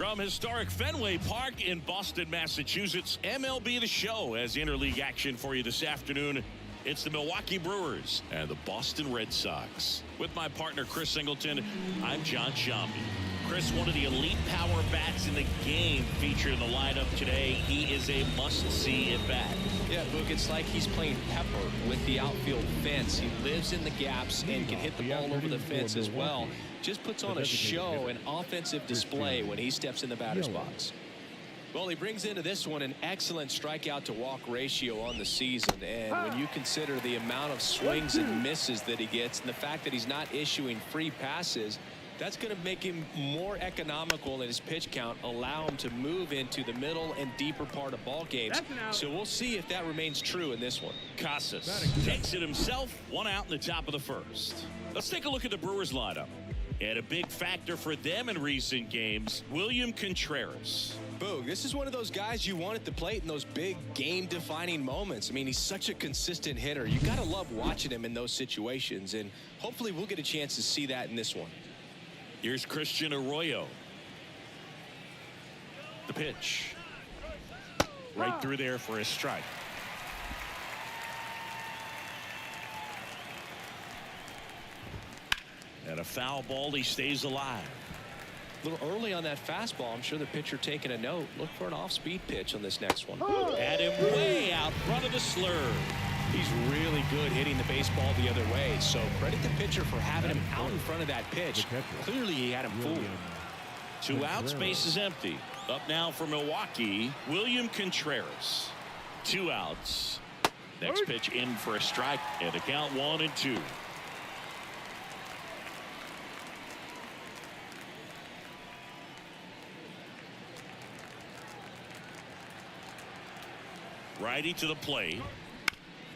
From historic Fenway Park in Boston, Massachusetts, MLB The Show has interleague action for you this afternoon. It's the Milwaukee Brewers and the Boston Red Sox. With my partner, Chris Singleton, I'm John Shambi. Chris, one of the elite power bats in the game featured in the lineup today. He is a must-see at bat. Yeah, Boog, it's like he's playing pepper with the outfield fence. He lives in the gaps and can hit the ball over the fence as well. Just puts on a show, an offensive display when he steps in the batter's box. Well, he brings into this one an excellent strikeout to walk ratio on the season. And when you consider the amount of swings and misses that he gets and the fact that he's not issuing free passes, that's going to make him more economical in his pitch count, allow him to move into the middle and deeper part of ball games. So we'll see if that remains true in this one. Casas takes it himself, one out in the top of the first. Let's take a look at the Brewers lineup. And a big factor for them in recent games, William Contreras. Boog, this is one of those guys you want at the plate in those big game-defining moments. I mean, he's such a consistent hitter. You got to love watching him in those situations, and hopefully we'll get a chance to see that in this one. Here's Christian Arroyo. The pitch. Right through there for a strike. And a foul ball, he stays alive. A little early on that fastball. I'm sure the pitcher taking a note. Look for an off-speed pitch on this next one. Had him way out front of the slur. He's really good hitting the baseball the other way. So credit the pitcher for having him out in front of that pitch. Clearly he had him fooled. 2 outs, base is empty. Up now for Milwaukee, William Contreras. 2 outs. Next pitch in for a strike, and the count 1-2. Righty to the plate.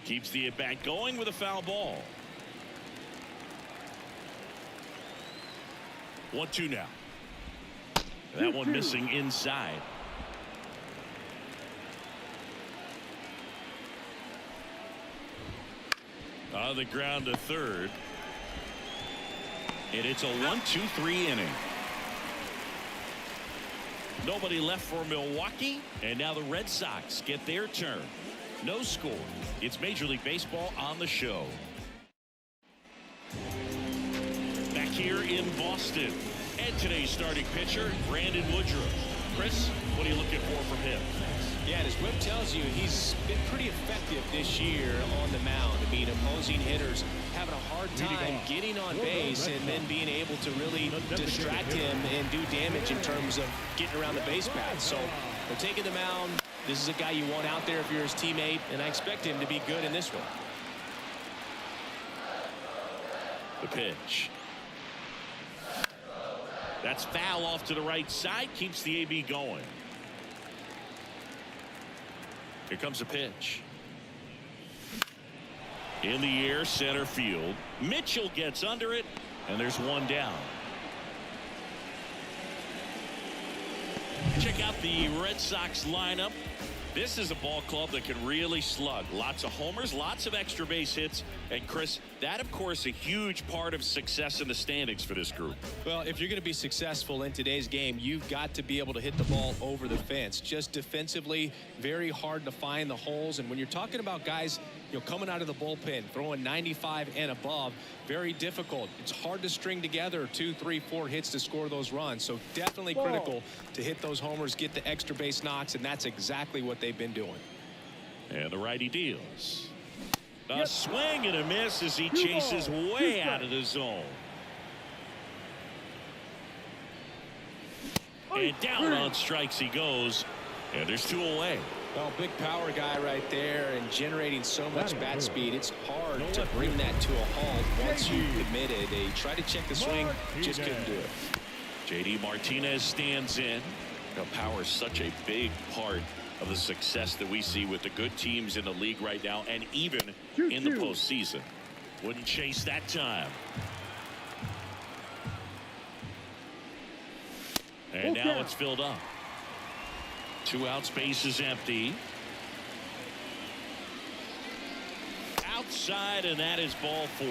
Keeps the at-bat going with a foul ball. 1-2 now. That one missing inside. On the ground to third. And it's a 1-2-3 inning. Nobody left for Milwaukee, and now the Red Sox get their turn. No score. It's Major League Baseball on the show. Back here in Boston, and today's starting pitcher, Brandon Woodruff. Chris, what are you looking for from him? Yeah, and his whip tells you he's been pretty effective this year on the mound. I mean, opposing hitters having a hard time getting on base and then being able to really distract him and do damage in terms of getting around the base path. So they're taking the mound. This is a guy you want out there if you're his teammate, and I expect him to be good in this one. The pitch. That's foul off to the right side. Keeps the AB going. Here comes a pitch. In the air, center field. Mitchell gets under it, and there's one down. Check out the Red Sox lineup. This is a ball club that can really slug. Lots of homers, lots of extra base hits. And Chris, that of course a huge part of success in the standings for this group. Well, if you're going to be successful in today's game, you've got to be able to hit the ball over the fence. Just defensively, very hard to find the holes. And when you're talking about guys, coming out of the bullpen, throwing 95 and above, very difficult. It's hard to string together 2, 3, 4 hits to score those runs. So definitely critical to hit those homers, get the extra base knocks, and that's exactly what they've been doing. And the righty deals. A swing and a miss as he chases way out of the zone. And down on strikes he goes. And there's 2 away. Well, big power guy right there and generating so much bat speed. It's hard to bring that to a halt once you've committed. They tried to check the swing, just couldn't do it. JD Martinez stands in. Power is such a big part of the success that we see with the good teams in the league right now, and even in the postseason. Wouldn't chase that time. And now it's filled up. 2 outs, base is empty. Outside, and that is ball 4.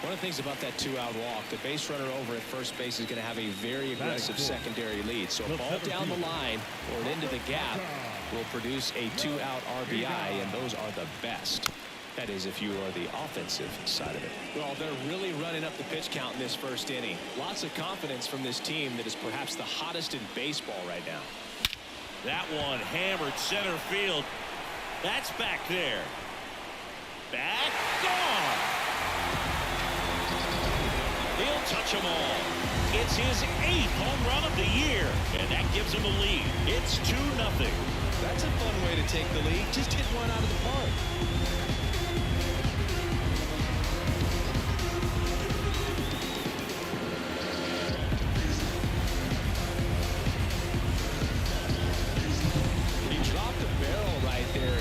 One of the things about that two-out walk, the base runner over at first base is going to have a very aggressive secondary lead. So a ball down the line or into the gap will produce a two-out RBI, and those are the best. That is, if you are the offensive side of it. Well, they're really running up the pitch count in this first inning. Lots of confidence from this team that is perhaps the hottest in baseball right now. That one hammered center field. That's back there. Back, gone. He'll touch them all. It's his 8th home run of the year, and that gives him a lead. It's 2-0. That's a fun way to take the lead. Just hit one out of the park.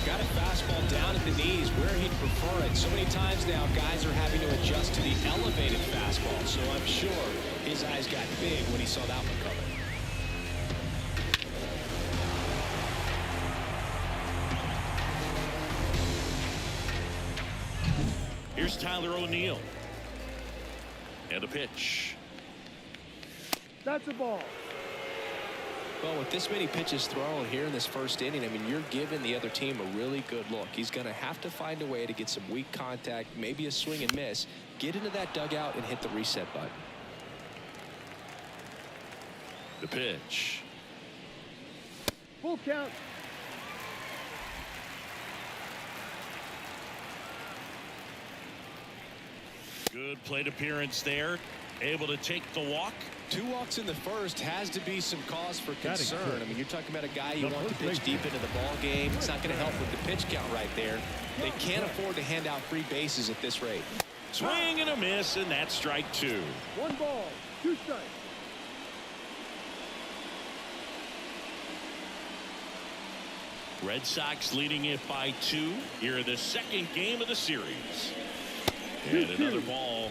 Got a fastball down at the knees where he'd prefer it. So many times now guys are having to adjust to the elevated fastball. So I'm sure his eyes got big when he saw that one coming. Here's Tyler O'Neill. And a pitch. That's a ball. Well, with this many pitches thrown here in this first inning, I mean, you're giving the other team a really good look. He's going to have to find a way to get some weak contact, maybe a swing and miss, get into that dugout and hit the reset button. The pitch. Full count. Good plate appearance there. Able to take the walk. 2 walks in the first has to be some cause for concern. I mean, you're talking about a guy you want to pitch deep into the ball game. It's not going to help with the pitch count right there. They can't afford to hand out free bases at this rate. Swing and a miss, and that's strike 2. 1 ball, 2 strikes. Red Sox leading it by 2 here in the second game of the series. And another ball.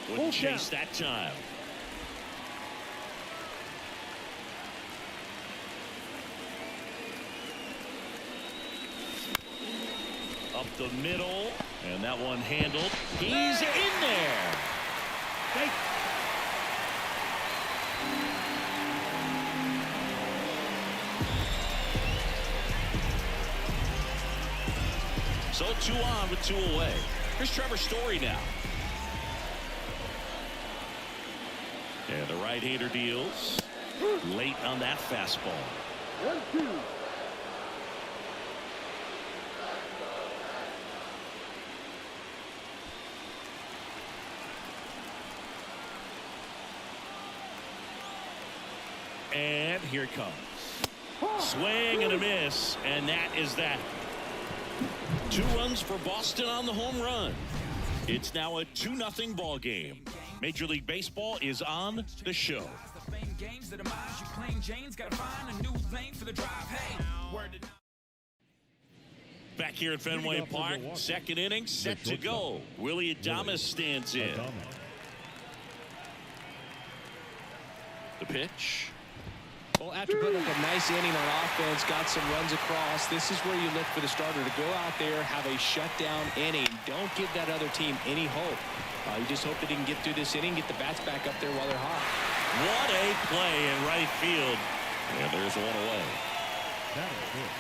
Wouldn't chase that time. Up the middle, and that one handled. He's in there. So 2 on with 2 away. Here's Trevor Story now. And the right-hander deals late on that fastball. 1-2. And here it comes. Swing and a miss, and that is that. 2 runs for Boston on the home run. It's now a 2-0 ball game. Major League Baseball is on the show. Back here at Fenway Park, second inning set to go. Willie Adames stands in. The pitch. Well, after putting up a nice inning on offense, got some runs across, this is where you look for the starter to go out there, have a shutdown inning. Don't give that other team any hope. You just hope that he can get through this inning, get the bats back up there while they're hot. What a play in right field. And there's one away. That is good.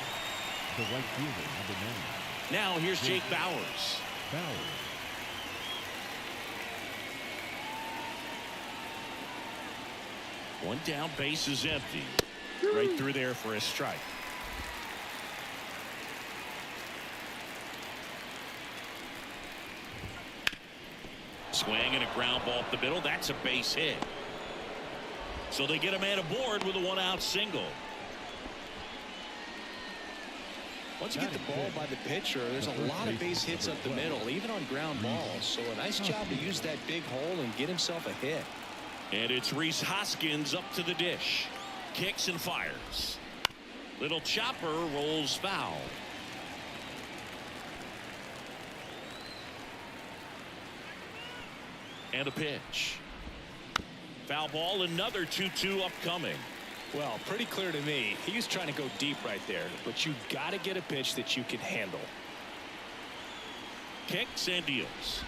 The right fielder, number 9. Now here's Jake Bauers. One down, base is empty. Right through there for a strike. Swing and a ground ball up the middle. That's a base hit. So they get a man aboard with a 1-out single. Once you get the ball by the pitcher, there's a lot of base hits up the middle, even on ground balls. So a nice job to use that big hole and get himself a hit. And it's Rhys Hoskins up to the dish. Kicks and fires. Little chopper rolls foul. And a pitch. Foul ball, another 2-2 upcoming. Well, pretty clear to me. He was trying to go deep right there, but you got to get a pitch that you can handle. Kicks and deals.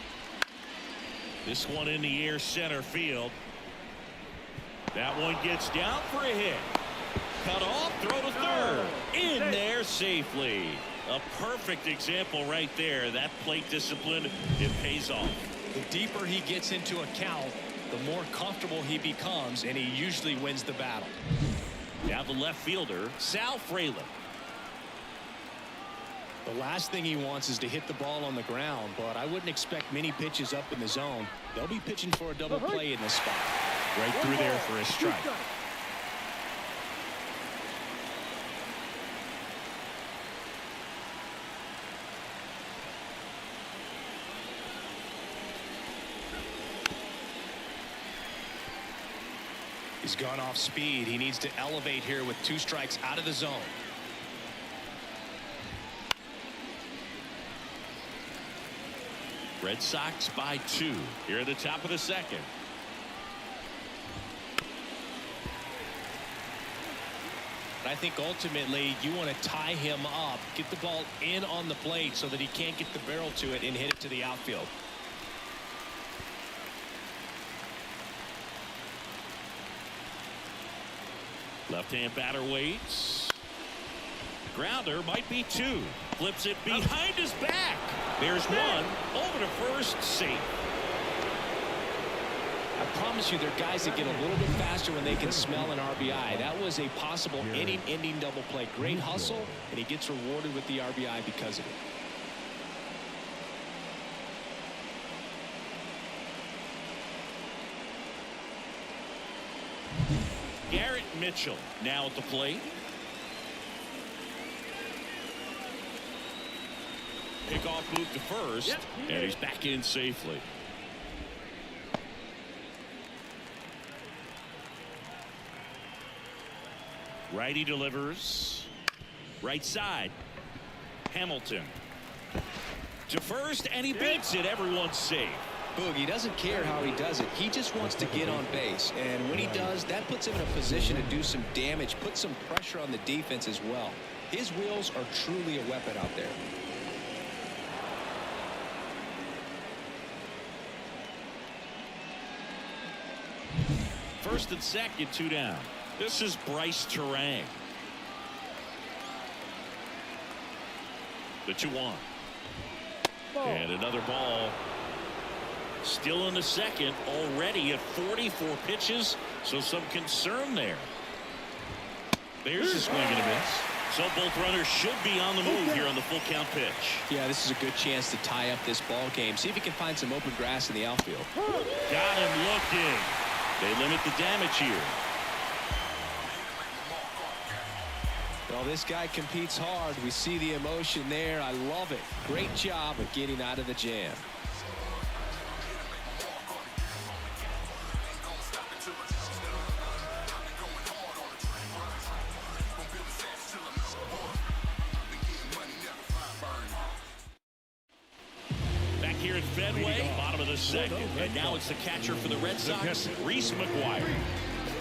This one in the air center field. That one gets down for a hit. Cut off, throw to third. In there safely. A perfect example right there. That plate discipline, it pays off. The deeper he gets into a count, the more comfortable he becomes, and he usually wins the battle. Now the left fielder, Sal Frelick. The last thing he wants is to hit the ball on the ground, but I wouldn't expect many pitches up in the zone. They'll be pitching for a double play in this spot. Right through there for a strike. He's gone off speed. He needs to elevate here with 2 strikes out of the zone. Red Sox by 2 here at the top of the second. I think ultimately you want to tie him up, get the ball in on the plate so that he can't get the barrel to it and hit it to the outfield. Left-hand batter waits. Grounder might be 2. Flips it behind his back. There's one. Over to first, safe. I promise you there are guys that get a little bit faster when they can smell an RBI. That was a possible inning-ending double play. Great hustle, and he gets rewarded with the RBI because of it. Garrett Mitchell now at the plate. Pickoff move to first, and he's back in safely. Righty delivers. Right side. Hamilton. To first, and he beats it. Everyone's safe. Boogie doesn't care how he does it. He just wants to get on base. And when he does, that puts him in a position to do some damage, put some pressure on the defense as well. His wheels are truly a weapon out there. First and second, 2 down. This is Bryce Terang. The 2-1. And another ball. Still in the second, already at 44 pitches, so some concern there. There's a swing and a miss. So both runners should be on the move here on the full count pitch. Yeah, this is a good chance to tie up this ball game. See if he can find some open grass in the outfield. Got him looking. They limit the damage here. Well, this guy competes hard. We see the emotion there. I love it. Great job of getting out of the jam. Back here at Fenway, bottom of the second. And now it's the catcher for the Red Sox, Reese McGuire.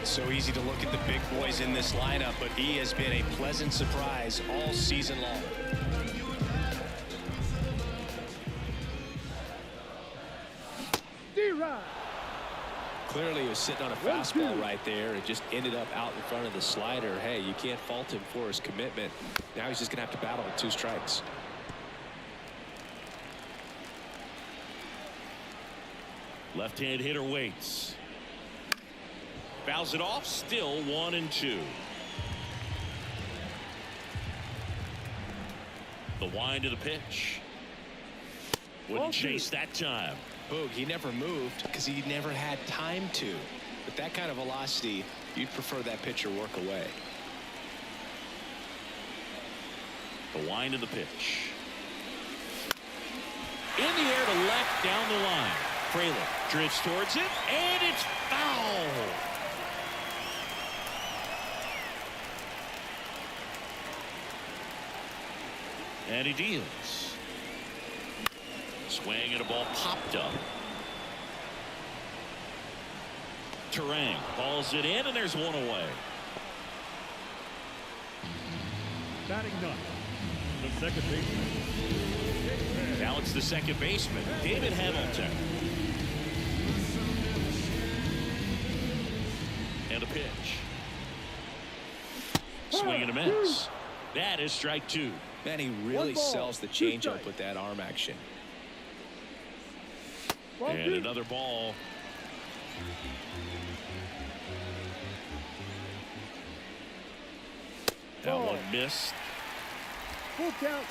So easy to look at the big boys in this lineup, but he has been a pleasant surprise all season long. Clearly he was sitting on a fastball right there. It just ended up out in front of the slider. Hey, you can't fault him for his commitment. Now he's just going to have to battle with 2 strikes. Left-hand hitter waits. Fouls it off, still 1-2. The wind of the pitch. Wouldn't chase that time. Boog, he never moved because he never had time to. With that kind of velocity, you'd prefer that pitcher work away. The wind of the pitch. In the air to left, down the line. Frelick drifts towards it, and it's foul. And he deals. Swing and a ball popped up. Terang balls it in, and there's one away. Batting ninth, the second baseman. Now it's the second baseman, David Hamilton. And a pitch. Swing and a miss. That is strike two. Man, he really sells the changeup with that arm action. And another ball. That one missed. Full count.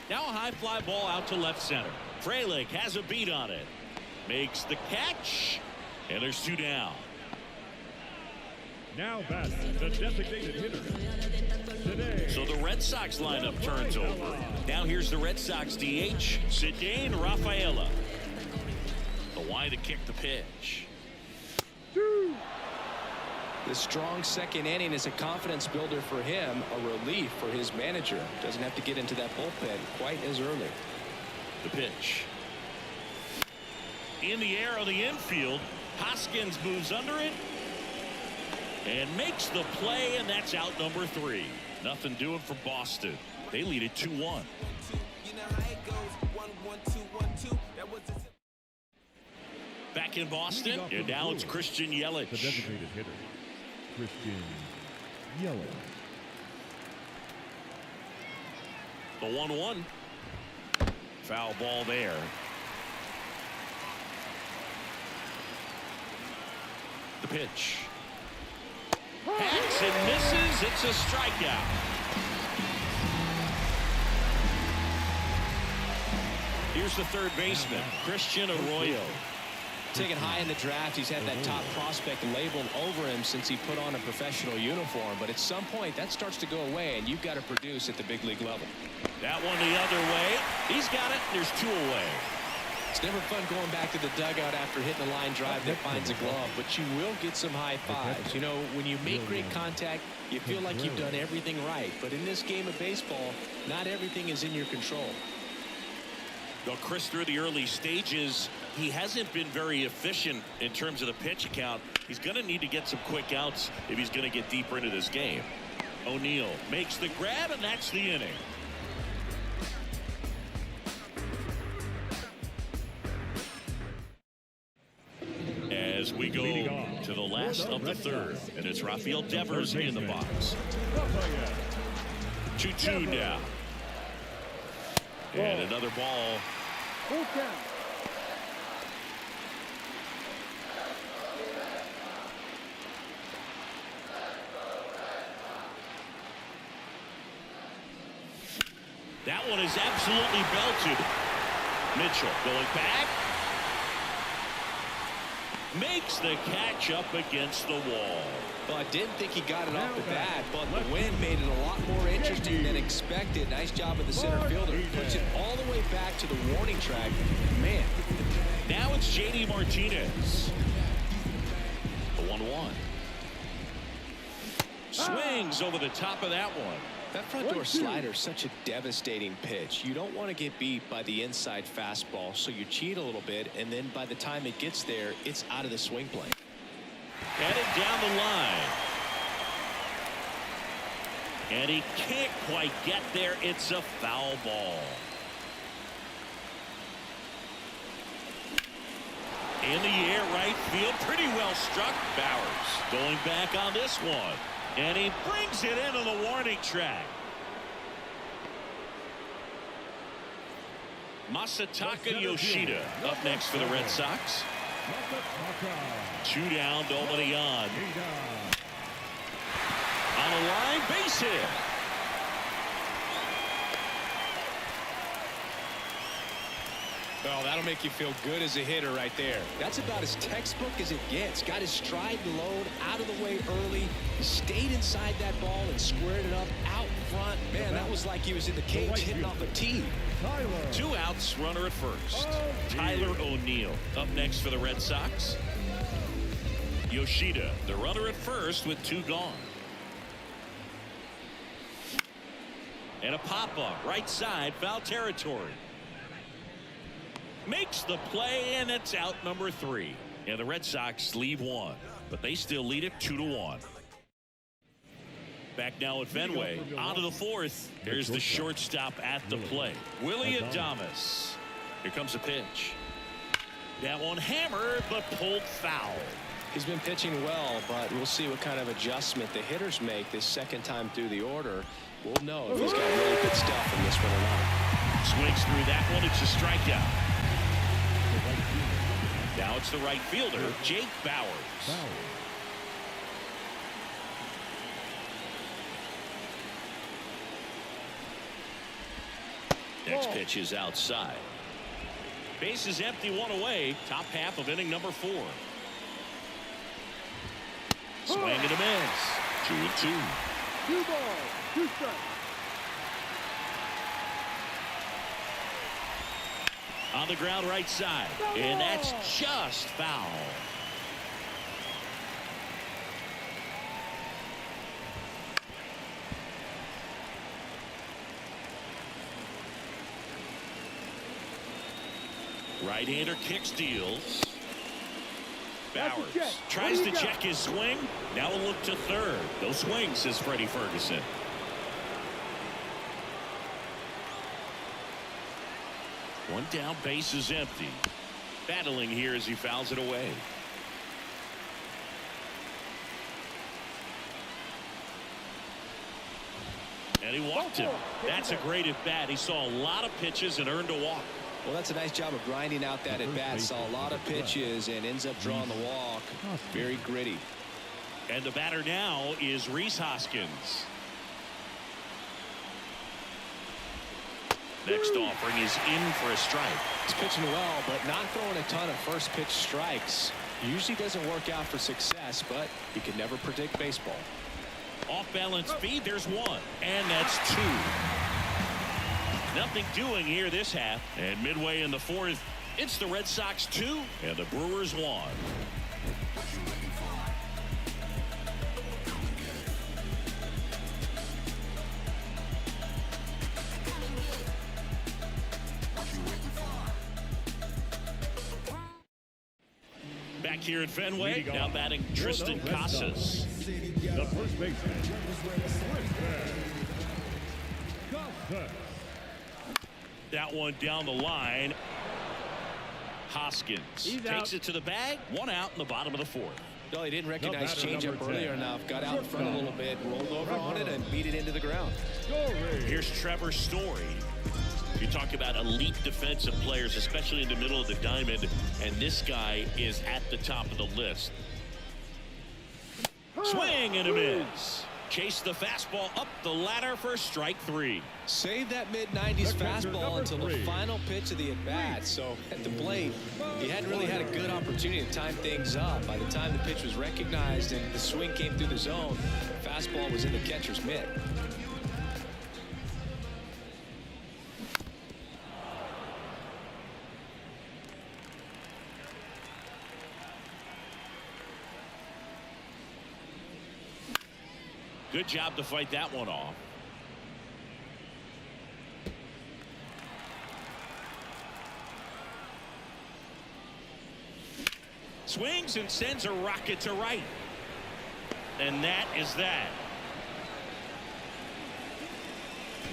Now a high fly ball out to left center. Frelick has a beat on it. Makes the catch. And there's two down. Now batting, the designated hitter. Today. So the Red Sox lineup turns over. Now here's the Red Sox DH, Cedane Rafaela. The wide to kick the pitch. The strong second inning is a confidence builder for him, a relief for his manager. Doesn't have to get into that bullpen quite as early. The pitch. In the air on the infield. Hoskins moves under it. And makes the play, and that's out number 3. Nothing doing for Boston. They lead it 2-1. Back in Boston, and now it's Christian Yelich. The designated hitter, Christian Yelich. The 1-1. Foul ball there. The pitch. Hacks and misses. It's a strikeout. Here's the third baseman, Christian Arroyo. Taken high in the draft, he's had that top prospect labeled over him since he put on a professional uniform. But at some point, that starts to go away, and you've got to produce at the big league level. That one the other way. He's got it. There's 2 away. It's never fun going back to the dugout after hitting a line drive that finds a glove, but you will get some high fives. You know, when you make great contact, you feel like you've done everything right. But in this game of baseball, not everything is in your control. Well, Chris, through the early stages, he hasn't been very efficient in terms of the pitch count. He's going to need to get some quick outs if he's going to get deeper into this game. O'Neill makes the grab, and that's the inning. As we go to the last of the third, and it's Rafael Devers in the box. 2-2 now. And another ball. Full count. That one is absolutely belted. Mitchell going back. Makes the catch up against the wall. Well, I didn't think he got it off the bat, but the wind made it a lot more interesting than expected. Nice job of the center fielder. Puts it all the way back to the warning track. Man. Now it's J.D. Martinez. The 1-1. Swings over the top of that one. That front door slider is such a devastating pitch. You don't want to get beat by the inside fastball, so you cheat a little bit, and then by the time it gets there, it's out of the swing plane. Headed down the line. And he can't quite get there. It's a foul ball. In the air, right field. Pretty well struck. Bowers going back on this one. And he brings it into the warning track. Masataka Yoshida up next for the Red Sox. 2 down, nobody on. On a line, base hit. Well, that'll make you feel good as a hitter right there. That's about as textbook as it gets. Got his stride and load out of the way early. Stayed inside that ball and squared it up out front. Man, that was like he was in the cage hitting off a tee. 2 outs, runner at first. Tyler O'Neill up next for the Red Sox. Yoshida, the runner at first with 2 gone. And a pop-up right side, foul territory. Makes the play, and it's out number 3. And the Red Sox leave 1. but they still lead it 2-1. Back now at Fenway. On to the fourth. There's the shortstop at the plate. Willie Adames. Here comes a pitch. That one hammered, but pulled foul. He's been pitching well, but we'll see what kind of adjustment the hitters make this second time through the order. We'll know if he's got really good stuff in this one or not. Swings through that one. It's a strikeout. Now it's the right fielder, Jake Bauers. Next pitch is outside. Base is empty, one away. Top half of inning number 4. Swing and a miss. 2-2. 2 balls, 2 strikes. On the ground right side. And that's just foul. Right-hander kick steals. Bauers tries to check his swing. Now a look to third. No swing, says Freddie Ferguson. One down, base is empty. Battling here as he fouls it away. And he walked him. That's a great at bat. He saw a lot of pitches and earned a walk. Well, that's a nice job of grinding out that at bat. Saw a lot of pitches and ends up drawing the walk. Very gritty. And the batter now is Rhys Hoskins. Next offering is in for a strike. He's pitching well, but not throwing a ton of first pitch strikes. Usually doesn't work out for success, but you can never predict baseball. Off balance speed, there's one, and that's 2. Nothing doing here this half, and midway in the 4th, it's the Red Sox 2 and the Brewers 1. Back here at Fenway, now batting Tristan Casas. The first baseman, Casas. That one down the line. Hoskins takes it to the bag. 1 out in the bottom of the 4th. No, he didn't recognize changeup earlier enough. Got out in front a little bit, rolled over on it, and beat it into the ground. Here's Trevor Story. You talk about elite defensive players, especially in the middle of the diamond, and this guy is at the top of the list. Swing and a miss. Chase the fastball up the ladder for strike 3. Save that mid-90s fastball until the final pitch of the at-bat. So at the plate, he hadn't really had a good opportunity to time things up. By the time the pitch was recognized and the swing came through the zone, the fastball was in the catcher's mitt. Good job to fight that one off. Swings and sends a rocket to right. And that is that.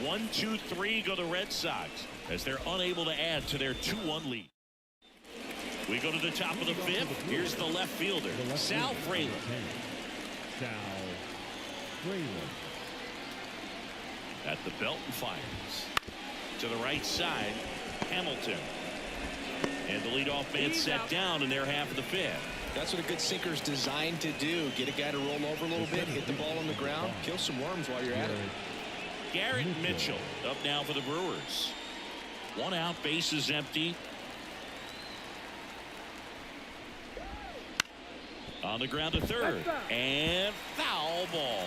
1, 2, 3 go the Red Sox as they're unable to add to their 2-1 lead. We go to the top of the 5th. Here's the left fielder, Sal Frelick. At the belt and fires. To the right side, Hamilton. And the leadoff man set down in their half of the 5th. That's what a good sinker is designed to do. Get a guy to roll over a little bit, hit the ball on the ground, kill some worms while you're at it. Garrett Mitchell up now for the Brewers. 1 out, base is empty. On the ground to third. And foul ball.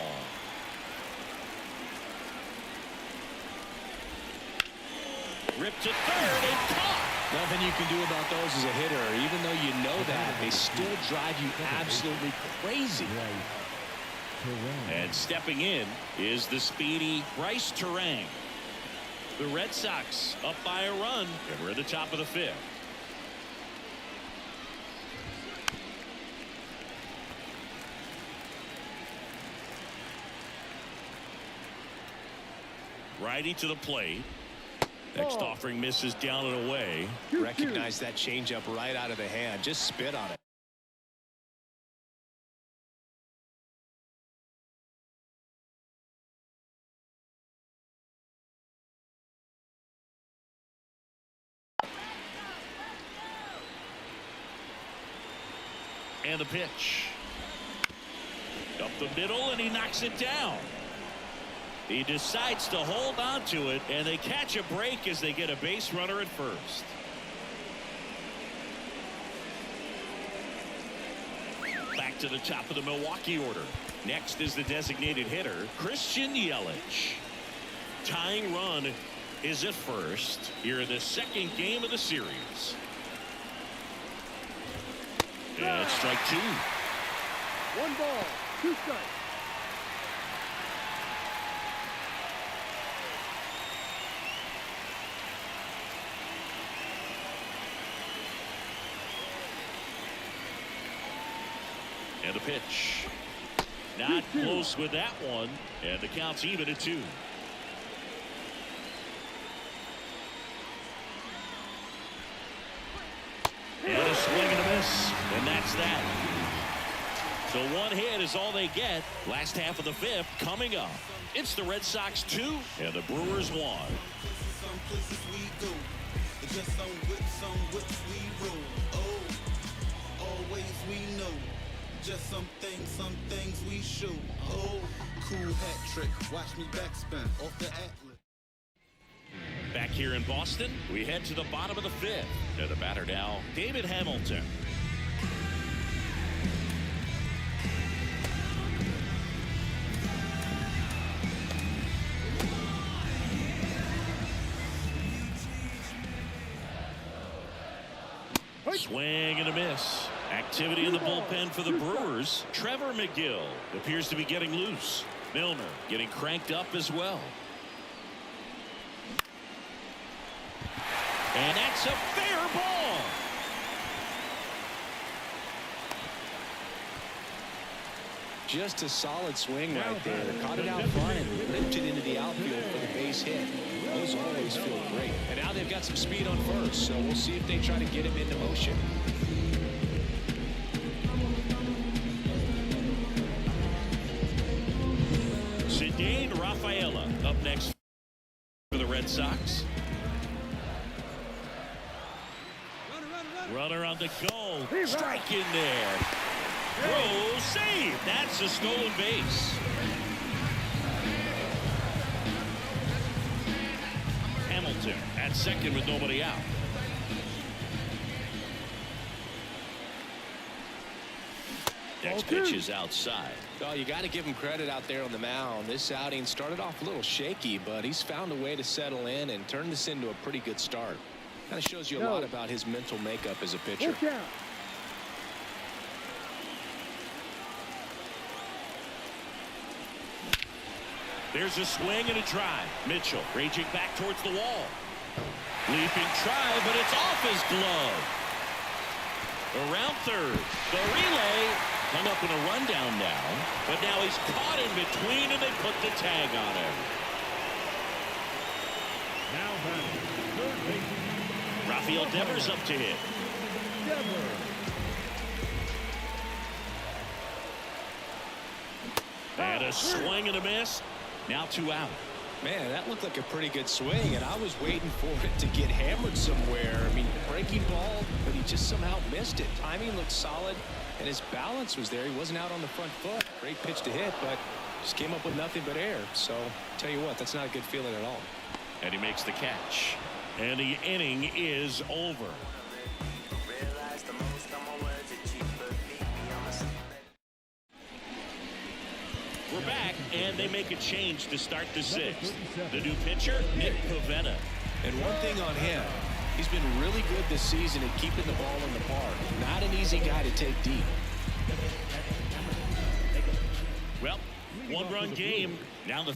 Ripped to third and caught. Nothing you can do about those as a hitter. Even though you know that, they still drive you absolutely crazy. And stepping in is the speedy Bryce Terang. The Red Sox up by a run, and we're at the top of the 5th. Righty to the plate. Next offering misses down and away. Recognize that changeup right out of the hand. Just spit on it. And the pitch. Up the middle, and he knocks it down. He decides to hold on to it, and they catch a break as they get a base runner at first. Back to the top of the Milwaukee order. Next is the designated hitter, Christian Yelich. Tying run is at first here in the second game of the series. And it's strike two. 1 ball, 2 strikes. And the pitch. Not close with that one. And the count's even at 2. And a swing and a miss. And that's that. So 1 hit is all they get. Last half of the 5th coming up. It's the Red Sox 2 and the Brewers 1. Some places we go, just some whips we roll. Oh, always we know. Just some things we show. Oh, cool hat trick. Watch me backspin off the atlas. Back here in Boston, we head to the bottom of the 5th. And the batter now, David Hamilton. Swing and a miss. Activity in the bullpen for the Brewers. Trevor McGill appears to be getting loose. Milner getting cranked up as well. And that's a fair ball. Just a solid swing right there. Caught it out front and lifted into the outfield for the base hit. Those always feel great. And now they've got some speed on first, so we'll see if they try to get him into motion. Cedane Rafaela up next for the Red Sox. Runner on the goal. Strike in there. Throw, save. That's a stolen base. Hamilton at second with nobody out. Next pitch is outside. Oh, you got to give him credit out there on the mound. This outing started off a little shaky, but he's found a way to settle in and turn this into a pretty good start. Kind of shows you a lot about his mental makeup as a pitcher. There's a swing and a drive. Mitchell raging back towards the wall. Leaping try, but it's off his glove. Around third. The relay hung up in a rundown now, but now he's caught in between and they put the tag on him. Now batting, third baseman Rafael Devers up to hit. And a swing and a miss. Now 2 out. Man, that looked like a pretty good swing, and I was waiting for it to get hammered somewhere. I mean, breaking ball, but he just somehow missed it. Timing looked solid, and his balance was there. He wasn't out on the front foot. Great pitch to hit, but just came up with nothing but air. So, tell you what, that's not a good feeling at all. And he makes the catch. And the inning is over. We're back, and they make a change to start the 6th. The new pitcher, Nick Pivetta. And one thing on him, he's been really good this season at keeping the ball in the park. Not an easy guy to take deep. Well, 1-run game. Now the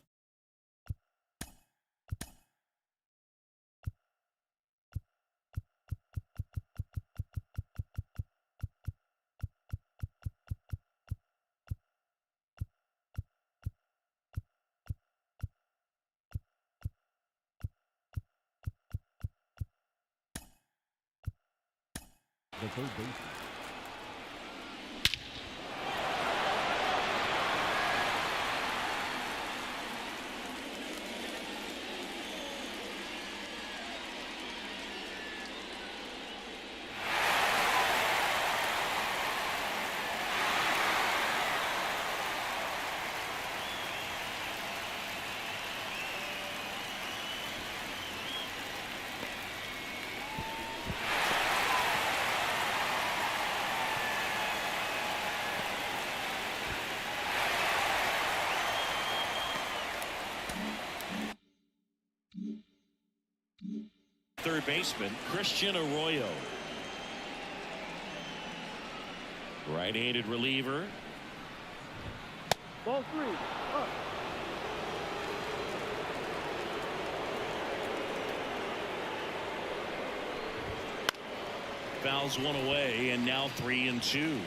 third baseman. Third baseman Christian Arroyo. Right-handed reliever. Ball 3. Up. Fouls one away, and now 3-2.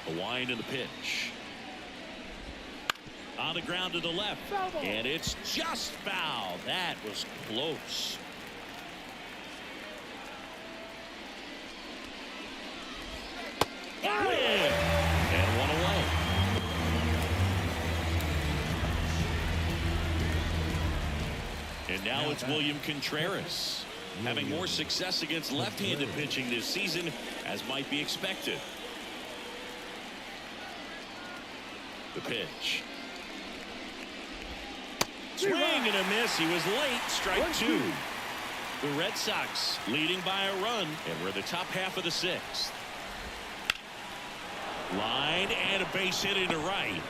A wind of the pitch. On the ground to the left, and it's just foul. That was close. Got it! And one away. And now it's William Contreras, having more success against left-handed pitching this season, as might be expected. The pitch. Swing and a miss. He was late. Strike 2. The Red Sox leading by a run, and we're in the top half of the 6th. Line and a base hit into right.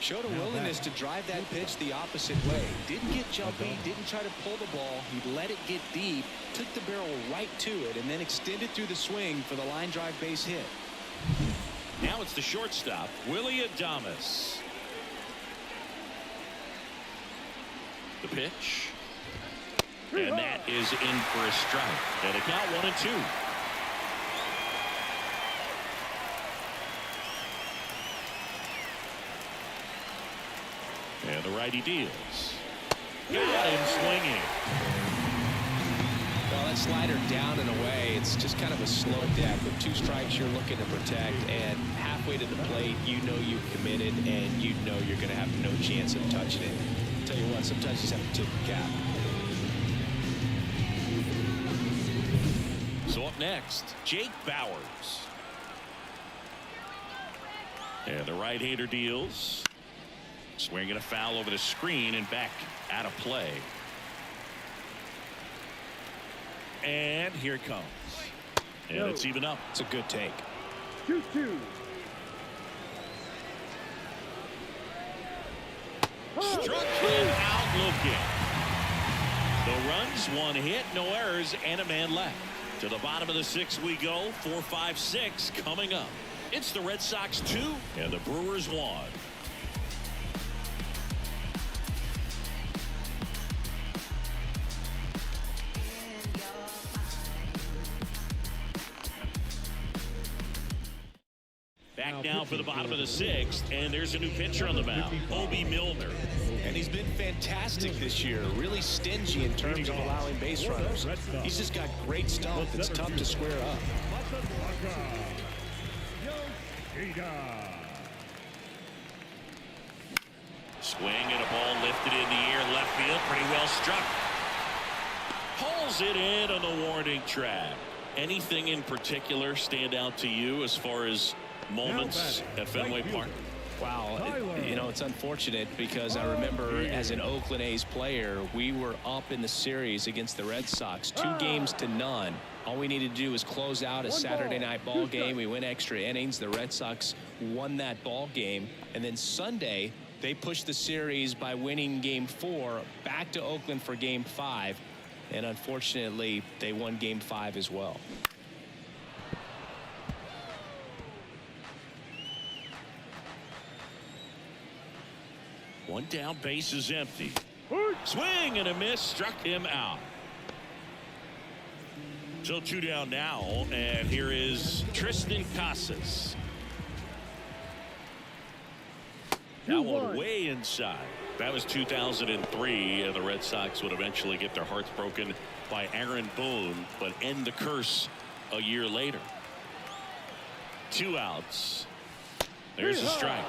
Showed a willingness to drive that pitch the opposite way. Didn't get jumpy, didn't try to pull the ball. He let it get deep, took the barrel right to it, and then extended through the swing for the line drive base hit. Now it's the shortstop, Willie Adames. The pitch. And that is in for a strike. And a count 1-2. And the righty deals. Got him swinging. Well, that slider down and away, it's just kind of a slow death. With 2 strikes, you're looking to protect, and halfway to the plate, you know you've committed, and you know you're going to have no chance of touching it. Tell you what, sometimes you just have to tip the cap. So up next, Jake Bauers. And the right-hander deals. Swinging a foul over the screen and back out of play. And here it comes. And it's even up. It's a good take. 2-2. Struck him out looking. The runs, 1 hit, no errors, and a man left. To the bottom of the 6th we go. 4, 5, 6 coming up. It's the Red Sox 2 and the Brewers 1. Back now for the bottom of the 6th, and there's a new pitcher on the mound, Bobby Milner. And he's been fantastic this year, really stingy in terms of allowing base runners. He's just got great stuff. It's tough to square up. Swing and a ball lifted in the air, left field, pretty well struck. Pulls it in on the warning track. Anything in particular stand out to you as far as moments at Fenway Park? Wow, you know, it's unfortunate because I remember as an Oakland A's player, we were up in the series against the Red Sox, 2-0. All we needed to do was close out a Saturday night ball game. We went extra innings. The Red Sox won that ball game. And then Sunday, they pushed the series by winning Game 4 back to Oakland for Game 5. And unfortunately, they won Game 5 as well. One down, base is empty. Swing and a miss, struck him out. So 2 down now, and here is Tristan Casas. That one way inside. That was 2003. The Red Sox would eventually get their hearts broken by Aaron Boone, but end the curse a year later. 2 outs. There's a strike.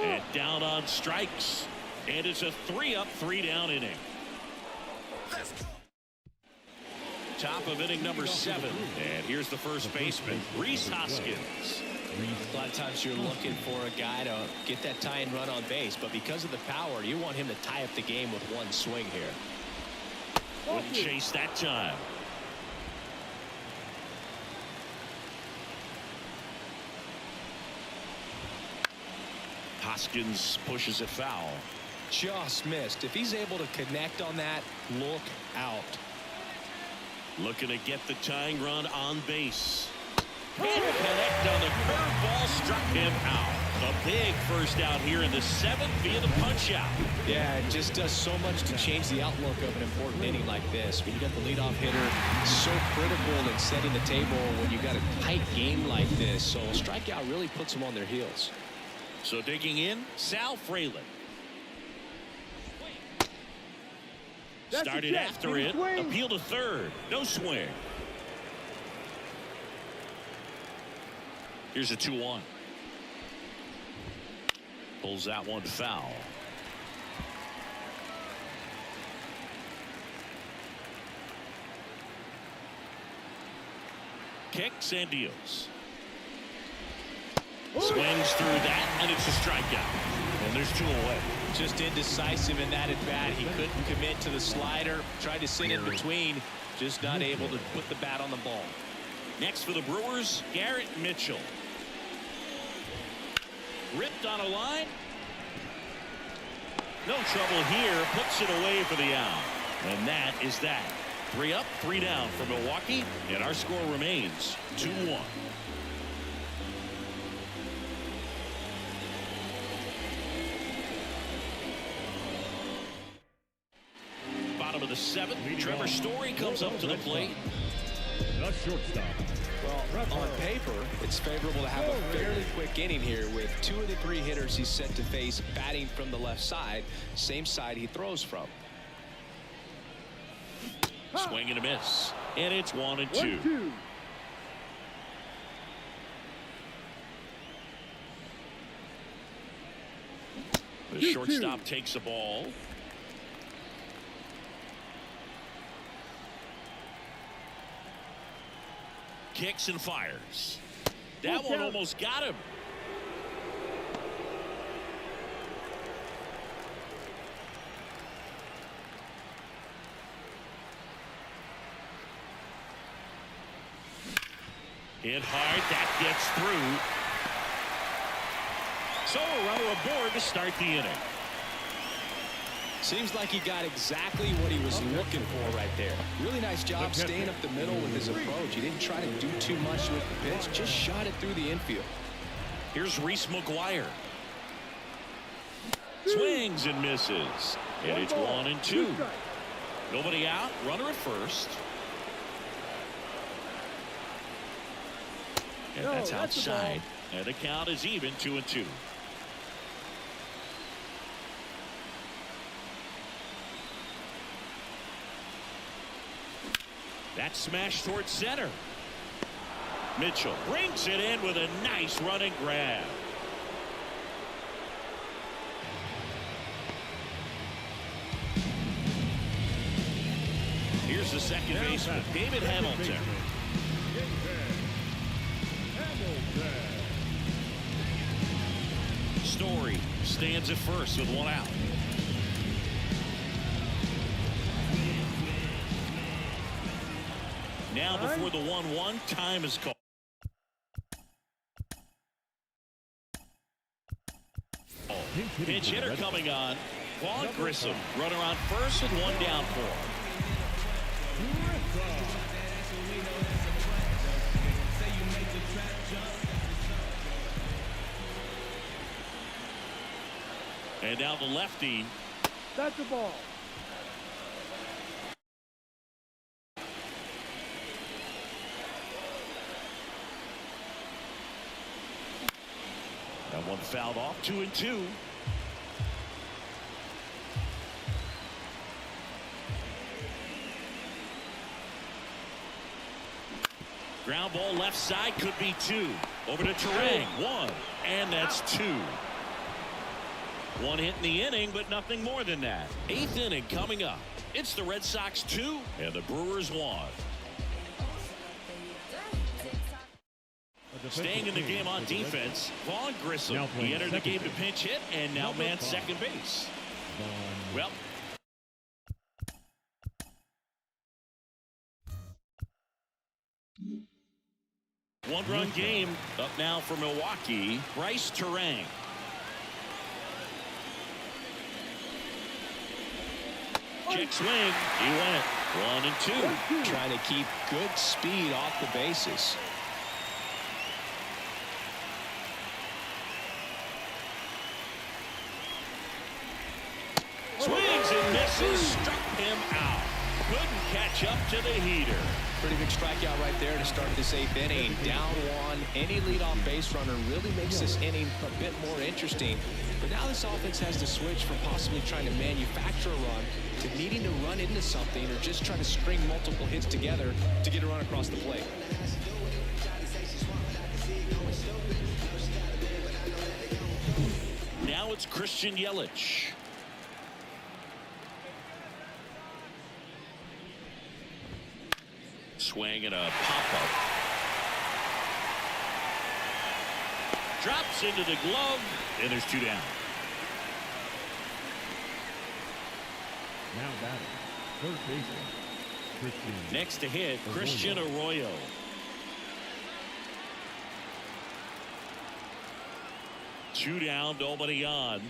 And down on strikes. And it's a 3-up, 3-down inning. Top of inning number 7. And here's the first baseman, Rhys Hoskins. A lot of times you're looking for a guy to get that tying run on base, but because of the power, you want him to tie up the game with one swing here. Wouldn't chase that time. Hoskins pushes it foul. Just missed. If he's able to connect on that, look out. Looking to get the tying run on base. Can't connect on the curveball, struck him out. A big first out here in the 7th via the punch out. Yeah, it just does so much to change the outlook of an important inning like this. When you got the leadoff hitter, so critical in setting the table when you got a tight game like this. So a strikeout really puts them on their heels. So digging in, Sal Frelick. Started after it, appeal to third, no swing. Here's a 2-1. Pulls that one foul. Kicks and deals. Swings through that, and it's a strikeout. And there's 2 away. Just indecisive in that at bat. He couldn't commit to the slider. Tried to sit in between. Just not able to put the bat on the ball. Next for the Brewers, Garrett Mitchell. Ripped on a line. No trouble here. Puts it away for the out. And that is that. 3 up, 3 down for Milwaukee. And our score remains 2-1. Bottom of the 7th. Trevor Story comes up to the plate. The shortstop. Well, on paper, it's favorable to have a fairly quick inning here with 2 of the 3 hitters he's set to face batting from the left side, same side he throws from. Swing and a miss. And it's 1-2. The shortstop takes the ball. Kicks and fires. That one almost got him. Hit hard. That gets through. So a runner aboard to start the inning. Seems like he got exactly what he was looking for right there. Really nice job staying up the middle with his approach. He didn't try to do too much with the pitch, just shot it through the infield. Here's Reese McGuire. Swings and misses. And it's 1-2. Nobody out. Runner at first. And that's outside. And the count is even 2-2. That smash towards center. Mitchell brings it in with a nice running grab. Here's the second baseman, David Hamilton. Story stands at first with 1 out. Now before the 1-1, time is called. Pinch hitter coming on. Vaughn Grissom, runner on first with 1 down for him. And now the lefty. That's the ball. And one fouled off, 2-2. Ground ball left side, could be 2. Over to Terang, 1, and that's 2. One hit in the inning, but nothing more than that. 8th inning coming up. It's the Red Sox 2 and the Brewers 1. Staying in the game on defense, Vaughn Grissom. He entered the game to pinch hit and now man second base. Well, one-run game up now for Milwaukee. Bryce Terang. Check swing. He went 1-2. Trying to keep good speed off the bases. Swings and misses. Struck him out. Couldn't catch up to the heater. Pretty big strikeout right there to start this 8th inning. Down 1. Any leadoff base runner really makes this inning a bit more interesting. But now this offense has to switch from possibly trying to manufacture a run to needing to run into something or just trying to string multiple hits together to get a run across the plate. Now it's Christian Yelich. Swing and a pop-up. Drops into the glove, and there's 2 down. Now batting, third baseman, Christian. Next to hit, Christian Arroyo. Two down, nobody on.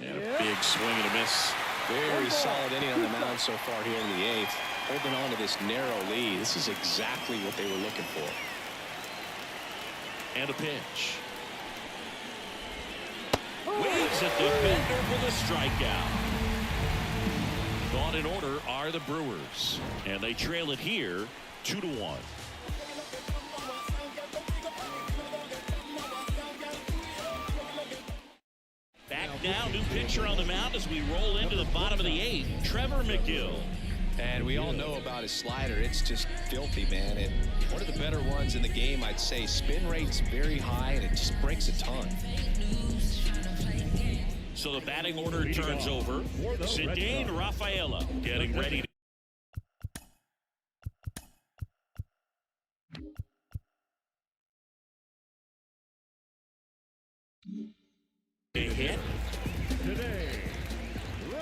And a big swing and a miss. Very solid inning on the mound so far here in the 8th. Holding on to this narrow lead. This is exactly what they were looking for. And a pitch. Waves at the defender for the strikeout. Gone in order are the Brewers. And they trail it here 2-1. Back now, new pitcher on the mound as we roll into the bottom of the 8th. Trevor McGill. And we all know about his slider. It's just filthy, man. And one of the better ones in the game, I'd say. Spin rate's very high, and it just breaks a ton. So the batting order turns over. Cedane Rafaela getting ready to hit.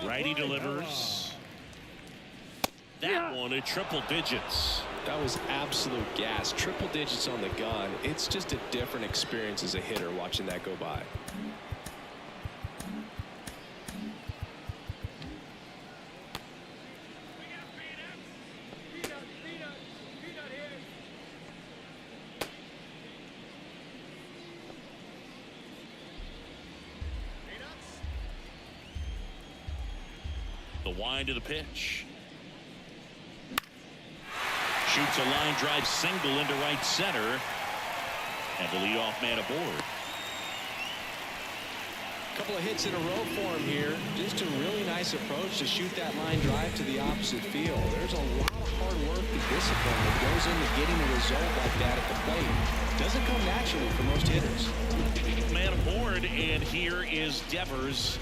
Righty delivers. That one at triple digits. That was absolute gas. Triple digits on the gun. It's just a different experience as a hitter watching that go by. The wind of the pitch. Shoots a line drive single into right center. And the leadoff man aboard. Couple of hits in a row for him here. Just a really nice approach to shoot that line drive to the opposite field. There's a lot of hard work and discipline that goes into getting a result like that at the plate. Doesn't come naturally for most hitters. Man aboard, and here is Devers.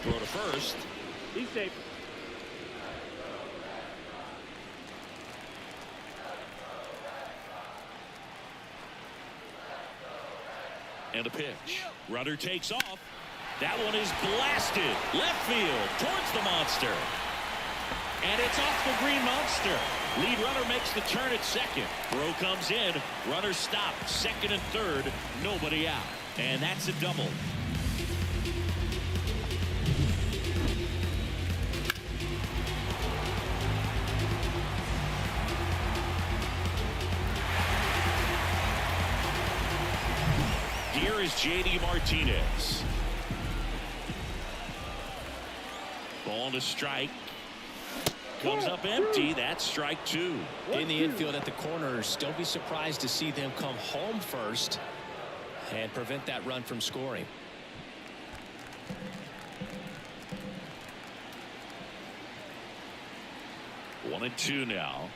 Throw to first. He's safe. And a pitch. Runner takes off. That one is blasted left field towards the monster. And it's off the green monster. Lead runner makes the turn at second. Throw comes in. Runner stopped. Second and third. Nobody out. And that's a double. Here is J.D. Martinez. Ball to strike. Comes up empty. That's strike 2. In the infield at the corners, don't be surprised to see them come home first. and prevent that run from scoring. One and two now.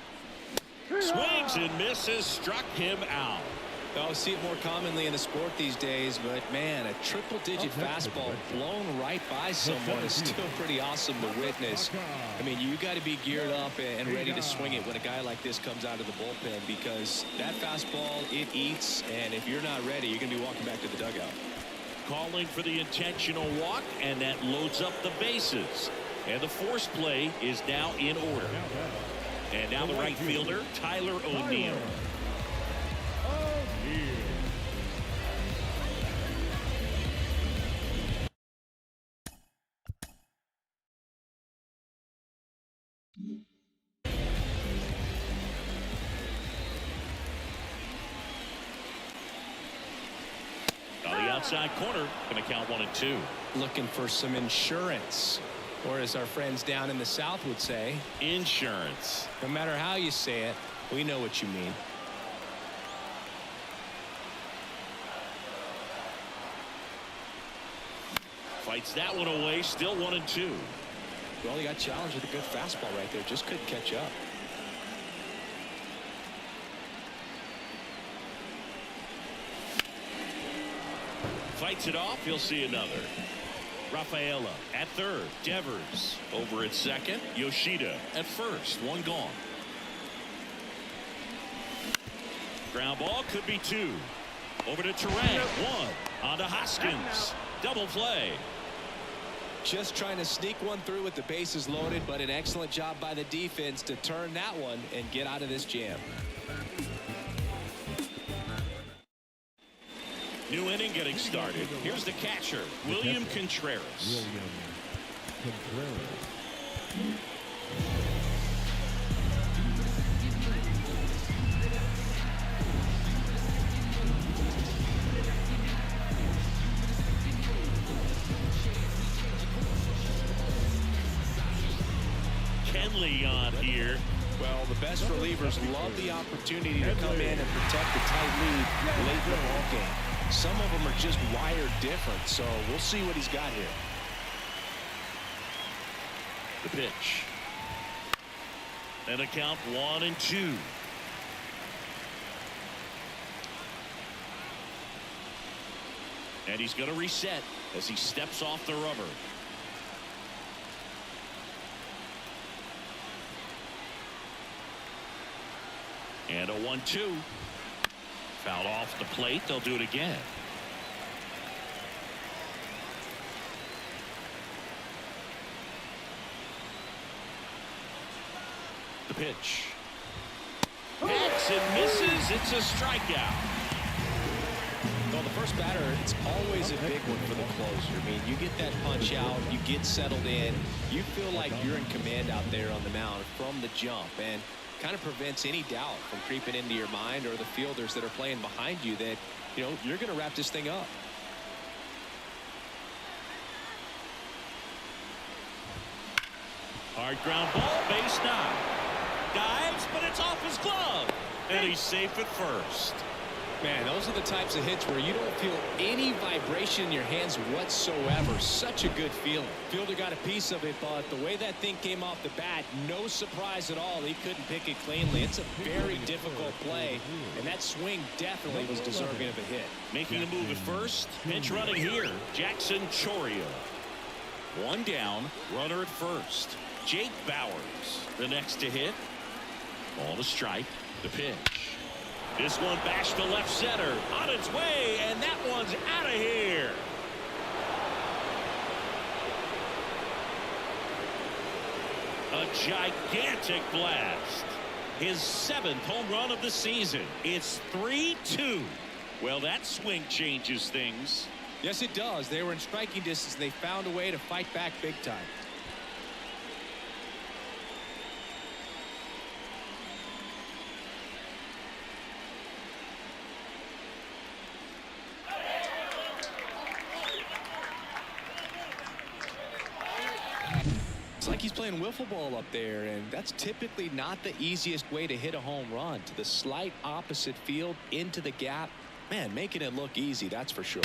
Swings and misses, struck him out. I see it more commonly in the sport these days, but man, a triple-digit fastball blown right by someone is still pretty awesome to witness. I mean, you got to be geared up and ready to swing it when a guy like this comes out of the bullpen, because that fastball, it eats, and if you're not ready, you're going to be walking back to the dugout. Calling for the intentional walk, and that loads up the bases. And the force play is now in order. And now the right fielder, Tyler O'Neill. On the outside corner, going to count 1 and 2. Looking for some insurance, or as our friends down in the South would say, Insurance. no matter how you say it, we know what you mean. Fights that one away, still 1 and 2. Well, he got challenged with a good fastball right there, just couldn't catch up. Fights it off, he'll see another. Rafaela at third. Devers over at second. Yoshida at first. One gone. Ground ball, could be 2. Over to Terang. 1. On to Hoskins. Double play. Just trying to sneak one through with the bases loaded, but an excellent job by the defense to turn that one and get out of this jam. New inning getting started. Here's the catcher, William Contreras. William Contreras. Kenley on here. Well, the best relievers love the opportunity to come in and protect a tight lead late in the ball game. Some of them are just wired different, so we'll see what he's got here. The pitch. And a count 1 and 2. And he's going to reset as he steps off the rubber. And a 1-2. Foul off the plate. They'll do it again. The pitch. Hits and misses. It's a strikeout. Well, the first batter, it's always a big one for the closer. I mean, you get that punch out, you get settled in, you feel like you're in command out there on the mound from the jump, and kind of prevents any doubt from creeping into your mind or the fielders that are playing behind you that, you know, you're going to wrap this thing up. Hard ground ball, base knock. Dives, but it's off his glove. And he's safe at first. Man, those are the types of hits where you don't feel any vibration in your hands whatsoever. Such a good feeling. Fielder got a piece of it, but the way that thing came off the bat, no surprise at all. He couldn't pick it cleanly. It's a very difficult play, and that swing definitely was deserving of a hit. Making a move at first. Pinch running here. Jackson Chorio. One down. Runner at first. Jake Bowers, the next to hit. Ball to strike. The pitch. This one bashed to left center. On its way, and that one's out of here. A gigantic blast. His 7th home run of the season. It's 3-2. Well, that swing changes things. Yes, it does. They were in striking distance. They found a way to fight back big time. It's like he's playing wiffle ball up there, and that's typically not the easiest way to hit a home run. To the slight opposite field, into the gap. Man, making it look easy, that's for sure.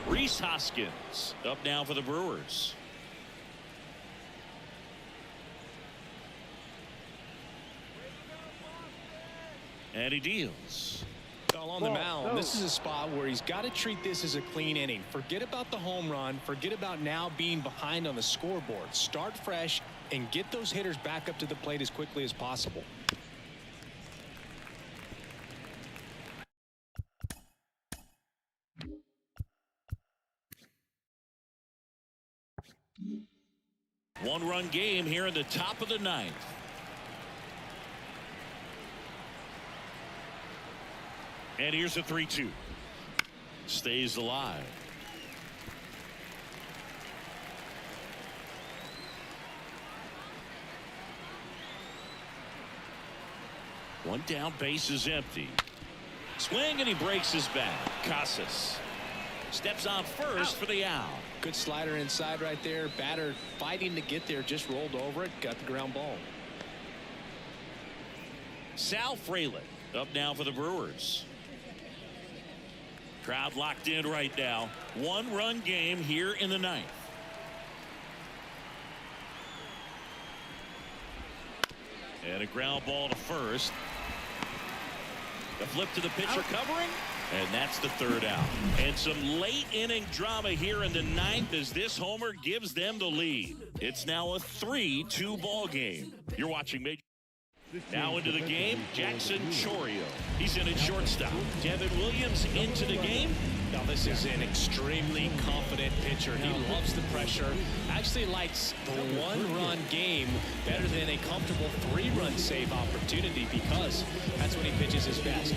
Rhys Hoskins up now for the Brewers. And he deals. Well, on the mound, this is a spot where he's got to treat this as a clean inning. Forget about the home run. Forget about now being behind on the scoreboard. Start fresh and get those hitters back up to the plate as quickly as possible. One-run game here in the top of the ninth. And here's a 3-2. Stays alive. One down, base is empty. Swing and he breaks his bat. Casas steps on first for the out. Good slider inside right there. Batter fighting to get there, just rolled over it, got the ground ball. Sal Frelick up now for the Brewers. Crowd locked in right now. One-run game here in the ninth. And a ground ball to first. The flip to the pitcher covering. And that's the third out. And some late inning drama here in the ninth as this homer gives them the lead. It's now a 3-2 ball game. You're watching Major. Now into the game, Jackson Chourio. He's in at shortstop. Devin Williams into the game. Now this is an extremely confident pitcher. He loves the pressure. Actually likes the one-run game better than a comfortable three-run save opportunity because that's when he pitches his best.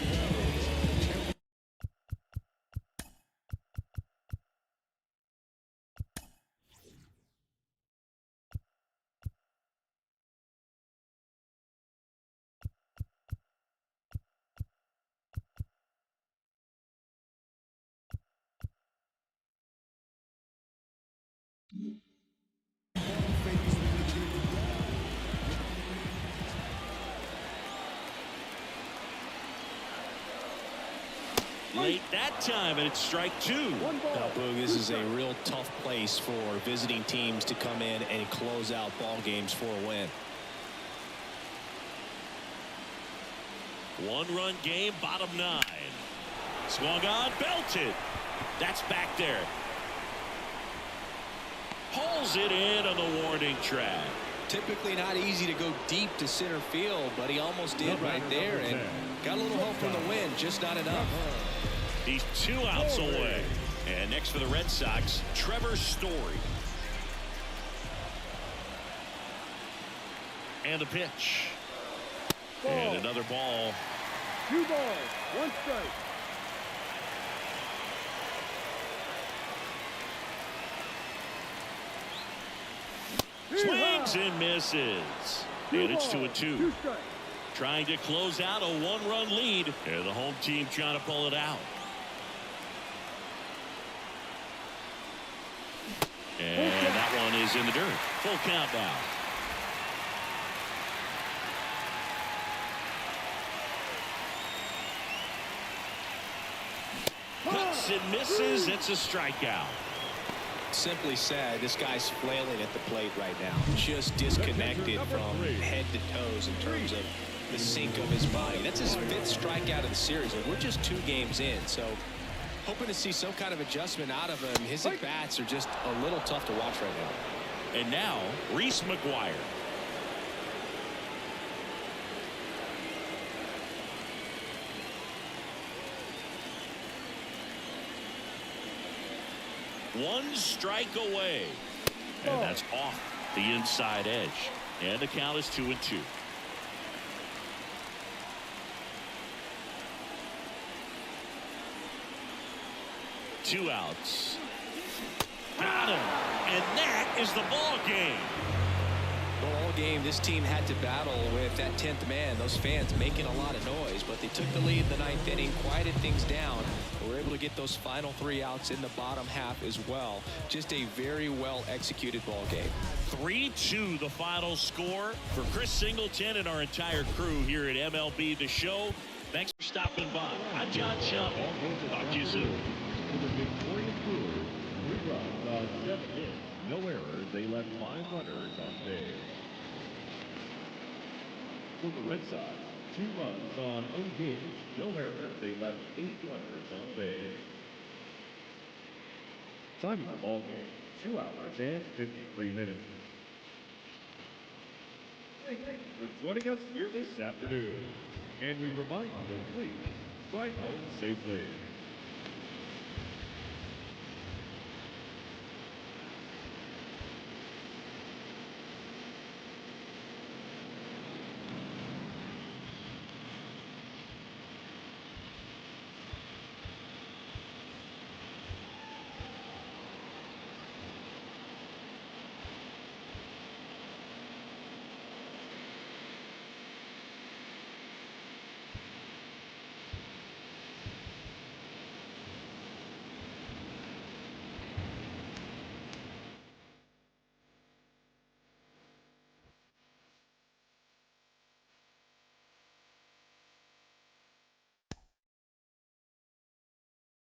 Late that time, and it's strike two. Now, Boog, this is a real tough place for visiting teams to come in and close out ball games for a win. One-run game, bottom nine. Swung on, belted. That's back there. Pulls it in on the warning track. Typically not easy to go deep to center field, but he almost did right there and got a little help from the wind, just not enough. He's 2 outs away. And next for the Red Sox, Trevor Story. And the pitch. And another ball. 2 balls, 1 strike. Swings and misses. And it's 2-2. 2 strikes. Trying to close out a one-run lead. And the home team trying to pull it out. And that one is in the dirt. Full count now. Cuts and misses. It's a strikeout. Simply said, this guy's flailing at the plate right now. Just disconnected from head to toes in terms of the sink of his body. That's his 5th strikeout of the series, and we're just 2 games in. So hoping to see some kind of adjustment out of him. His at-bats are just a little tough to watch right now. And now, Reese McGuire. One strike away. And that's off the inside edge. And the count is 2-2. Two outs. Got him. And that is the ball game. Well, ball game, this team had to battle with that 10th man, those fans making a lot of noise, but they took the lead in the 9th inning, quieted things down, and were able to get those final 3 outs in the bottom half as well. Just a very well executed ball game. 3-2 the final score. For Chris Singleton and our entire crew here at MLB The Show, thanks for stopping by. I'm John Shelby. Talk to you soon. For the victorious Brewers, 3 runs on 7 hits, no errors. They left 5 runners on base. For the Red Sox, 2 runs on 0 hits, no errors. They left 8 runners on base. Time of the ball game, 2 hours and 53 minutes. Thank you for joining us here this afternoon. And we remind you to please drive home safely.